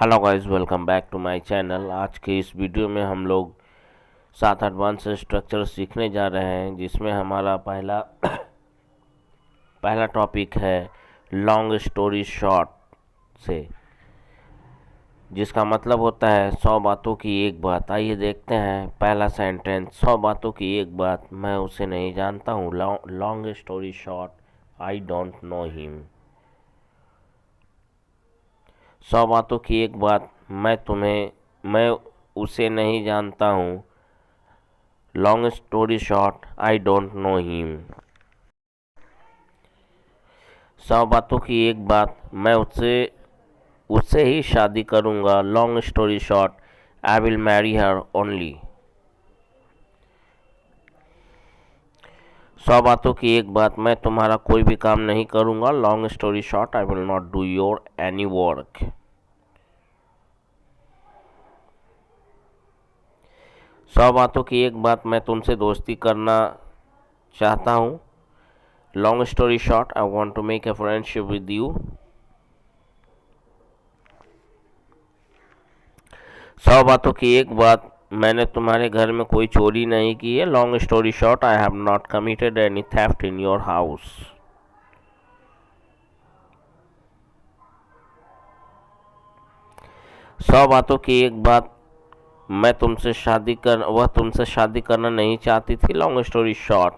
Hello guys, welcome back to my channel. आज के इस वीडियो में हम लोग 7 एडवांस स्ट्रक्चर सीखने जा रहे हैं, जिसमें हमारा पहला टॉपिक है लॉन्ग स्टोरी शॉर्ट से, जिसका मतलब होता है 100 बातों की एक बात। आइए देखते हैं पहला सेंटेंस। 100 बातों की एक बात, मैं उसे नहीं जानता हूँ। Long story short, I don't know him. 100 बातों की एक बात, मैं उसे नहीं जानता हूँ। Long story short, I don't know him. 100 बातों की एक बात, मैं उससे ही शादी करूँगा। Long story short, I will marry her only. 100 बातों की एक बात, मैं तुम्हारा कोई भी काम नहीं करूँगा। Long story short, I will not do your any work. 100 बातों की एक बात, मैं तुमसे दोस्ती करना चाहता हूँ। Long story short, I want to make a friendship with you. 100 बातों की एक बात, मैंने तुम्हारे घर में कोई चोरी नहीं की है। Long story short, I have not committed any theft in your house. 100 बातों की एक बात, वह तुमसे शादी करना नहीं चाहती थी। Long story short,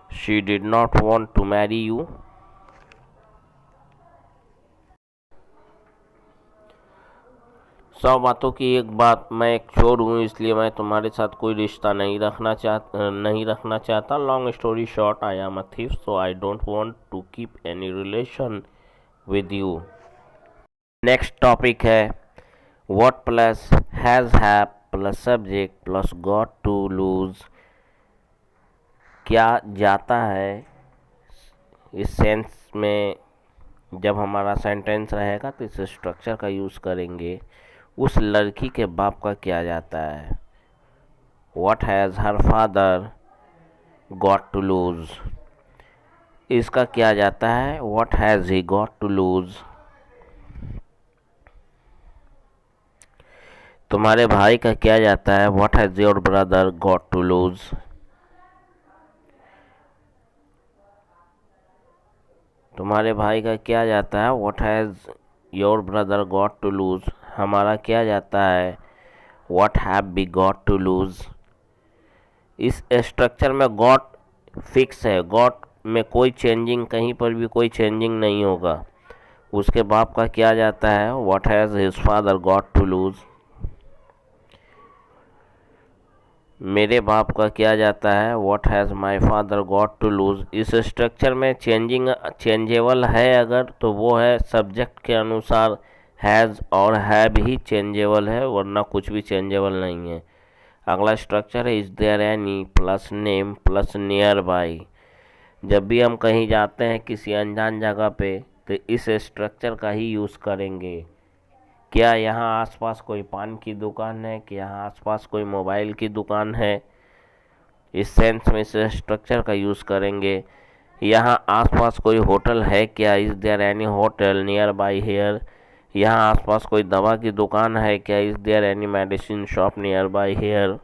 she did not want to marry you. 100 बातों की एक बात, मैं एक चोर हूँ, इसलिए मैं तुम्हारे साथ कोई रिश्ता नहीं रखना चाहता। Long story short, I am a thief, so I don't want to keep any relation with you. Next topic है what plus has have plus subject plus got to lose. क्या जाता है। इस सेंस में जब हमारा सेंटेंस रहेगा तो इस स्ट्रक्चर का यूज़ करेंगे। उस लड़की के बाप का क्या जाता है। What has her father got to lose. इसका क्या जाता है। What has he got to lose. तुम्हारे भाई का क्या जाता है। What has your brother got to lose. तुम्हारे भाई का क्या जाता है। What has your brother got to lose. हमारा क्या जाता है। What have we got to lose. इस स्ट्रक्चर में गॉट फिक्स है। गॉट में कोई चेंजिंग, कहीं पर भी कोई चेंजिंग नहीं होगा। उसके बाप का क्या जाता है। What has his father got to lose. मेरे बाप का क्या जाता है। What has my father got to lose. इस स्ट्रक्चर में चेंजेबल है अगर, तो वो है सब्जेक्ट के अनुसार हैज़ और हैव ही चेंजेबल है, वरना कुछ भी चेंजेबल नहीं है। अगला स्ट्रक्चर है is there any plus name plus nearby. जब भी हम कहीं जाते हैं किसी अनजान जगह पे, तो इस स्ट्रक्चर का ही यूज़ करेंगे। क्या यहाँ आसपास कोई पान की दुकान है, क्या यहाँ आसपास कोई मोबाइल की दुकान है। इस सेंस में इस स्ट्रक्चर का यूज़ करेंगे। यहाँ आसपास कोई होटल है क्या। Is there any hotel nearby here. यहाँ आसपास कोई दवा की दुकान है क्या। Is there any medicine shop nearby here.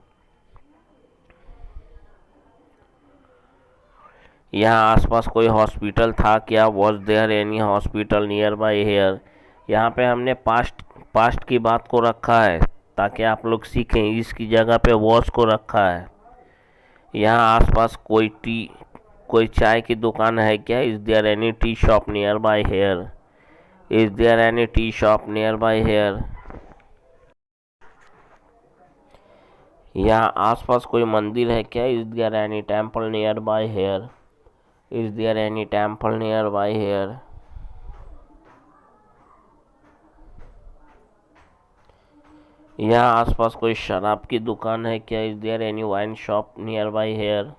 यहाँ आसपास कोई हॉस्पिटल था क्या। Was there any hospital nearby here. यहाँ पे हमने पास्ट की बात को रखा है ताकि आप लोग सीखें। इसकी जगह पे वॉज को रखा है। यहाँ आसपास कोई चाय की दुकान है क्या। Is there any tea shop nearby here. Is there any tea shop nearby here. यहाँ आसपास कोई मंदिर है क्या। Is there any temple nearby here. Is there any temple nearby here. यहाँ आसपास कोई शराब की दुकान है क्या। Is there any wine shop nearby here.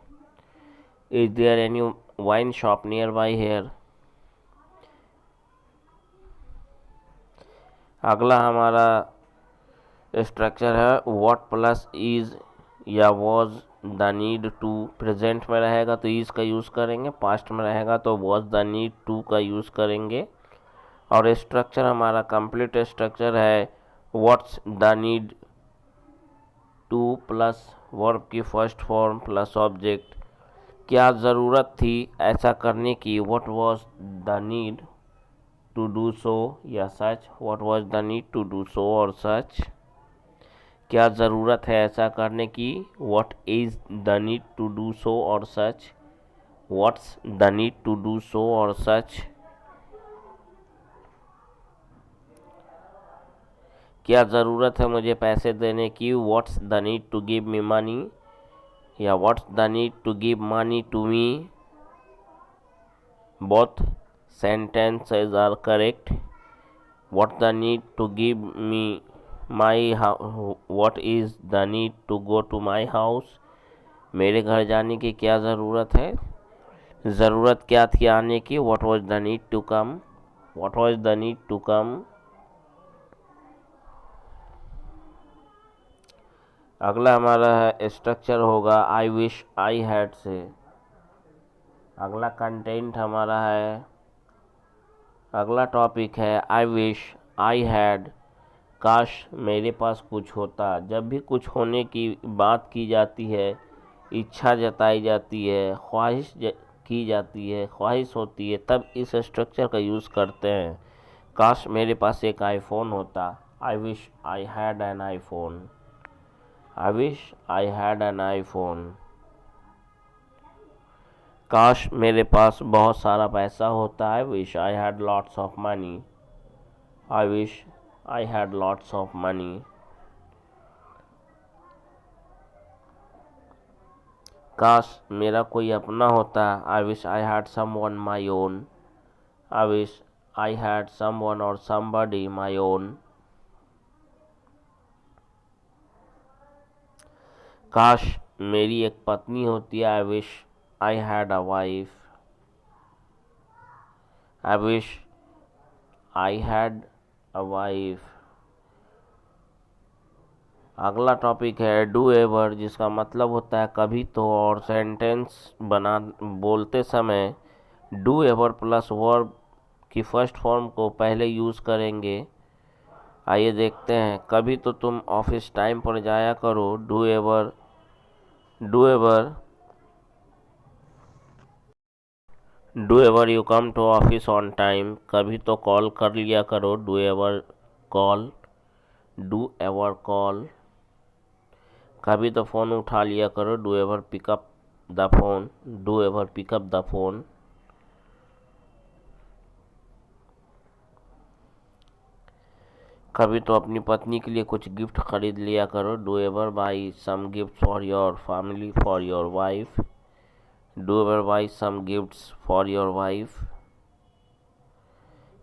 Is there any wine shop nearby here. अगला हमारा स्ट्रक्चर है व्हाट प्लस इज़ या was the need to. Present में रहेगा तो इज़ का यूज़ करेंगे, पास्ट में रहेगा तो वॉज द नीड टू का यूज़ करेंगे। और स्ट्रक्चर हमारा कंप्लीट स्ट्रक्चर है what's the need to plus verb की फर्स्ट फॉर्म प्लस ऑब्जेक्ट। क्या ज़रूरत थी ऐसा करने की, what was the need to do so या such, what was the need to do so और सच। क्या ज़रूरत है ऐसा करने की, what is the need to do so और such, what's the need to do so और सच। क्या ज़रूरत है मुझे पैसे देने की, what's the need to give me money या what's the need to give money to me. Both sentences are correct. What the need to give me my what is the need to go to my house। मेरे घर जाने की क्या ज़रूरत है, ज़रूरत क्या थी आने की, what was the need to come, what was the need to come। अगला हमारा स्ट्रक्चर होगा आई विश आई हैड से। अगला कंटेंट हमारा है, अगला टॉपिक है आई विश आई हैड, काश मेरे पास कुछ होता। जब भी कुछ होने की बात की जाती है, इच्छा जताई जाती है, की जाती है, ख्वाहिश होती है, तब इस स्ट्रक्चर का यूज़ करते हैं। काश मेरे पास एक आईफोन होता, I wish I had an iPhone, I wish I had an iPhone. काश मेरे पास बहुत सारा पैसा होता, I wish I had lots of money, I wish I had lots of money. काश मेरा कोई अपना होता, I wish I had someone my own, I wish I had someone और समबडी माय ओन। काश मेरी एक पत्नी होती, I wish I had a wife, I wish I had a wife. अगला टॉपिक है डू एवर, जिसका मतलब होता है कभी तो, और सेंटेंस बोलते समय डू एवर प्लस वर्ब की फर्स्ट फॉर्म को पहले यूज़ करेंगे। आइए देखते हैं, कभी तो तुम ऑफिस टाइम पर जाया करो, do ever, do ever, do ever you come to office on time. कभी तो कॉल कर लिया करो, do ever call, do ever call. कभी तो फ़ोन उठा लिया करो, do ever pick up the phone, do ever pick up the phone. कभी तो अपनी पत्नी के लिए कुछ गिफ्ट खरीद लिया करो, do ever buy some gift for your family, for your wife, do ever buy some gifts for your wife.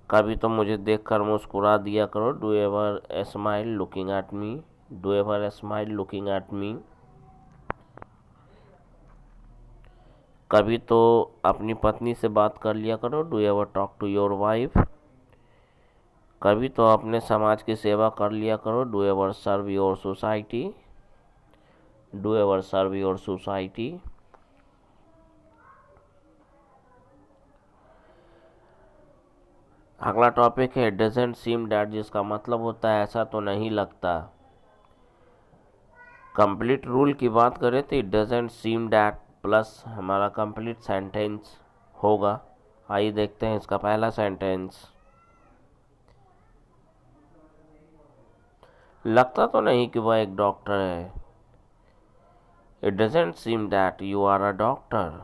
कभी तो मुझे देखकर मुस्कुरा दिया करो, do ever a smile looking at me, do ever a smile looking at me. कभी तो अपनी पत्नी से बात कर लिया करो, do ever talk to your wife. कभी तो अपने समाज की सेवा कर लिया करो, do ever serve your society, do ever serve your society. अगला टॉपिक है डजेंट सीम डैट, जिसका मतलब होता है ऐसा तो नहीं लगता। कंप्लीट रूल की बात करें तो it doesn't seem that plus हमारा कंप्लीट सेंटेंस होगा। आइए देखते हैं इसका पहला सेंटेंस। लगता तो नहीं कि वह एक डॉक्टर है, it doesn't seem that you are a doctor.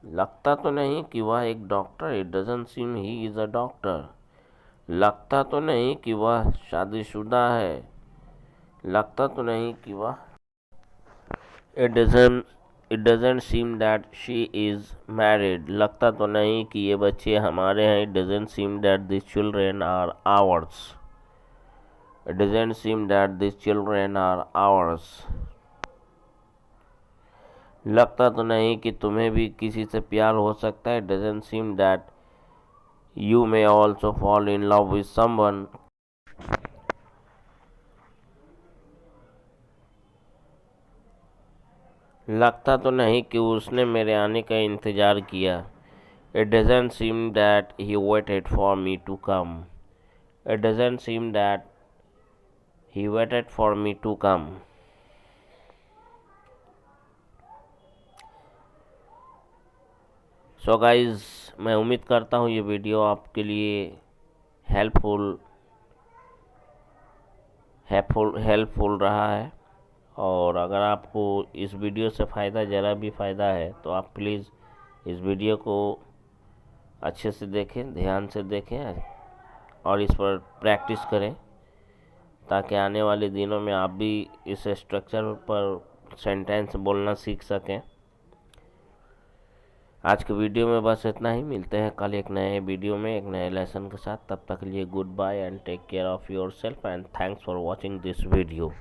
लगता तो नहीं कि वह एक doctor, it doesn't seem he is a doctor. लगता तो नहीं कि वह शादीशुदा है, लगता तो नहीं कि वह, it doesn't seem that she is married. लगता तो नहीं कि ये बच्चे हमारे हैं, it doesn't seem that this children are ours, it doesn't seem that this children are ours. लगता तो नहीं कि तुम्हें भी किसी से प्यार हो सकता है, it doesn't seem that you may also fall in love with someone. लगता तो नहीं कि उसने मेरे आने का इंतज़ार किया, it doesn't seem that he waited for me to come, it doesn't seem that He waited for me to come. So guys, मैं उम्मीद करता हूँ ये वीडियो आपके लिए हेल्पफुल रहा है। और अगर आपको इस वीडियो से फ़ायदा, ज़रा भी फ़ायदा है, तो आप प्लीज़ इस वीडियो को अच्छे से देखें, ध्यान से देखें और इस पर प्रैक्टिस करें, ताकि आने वाले दिनों में आप भी इस स्ट्रक्चर पर सेंटेंस बोलना सीख सकें। आज के वीडियो में बस इतना ही। मिलते हैं कल एक नए वीडियो में एक नए लेसन के साथ। तब तक के लिए goodbye and take care of yourself and thanks for watching this video.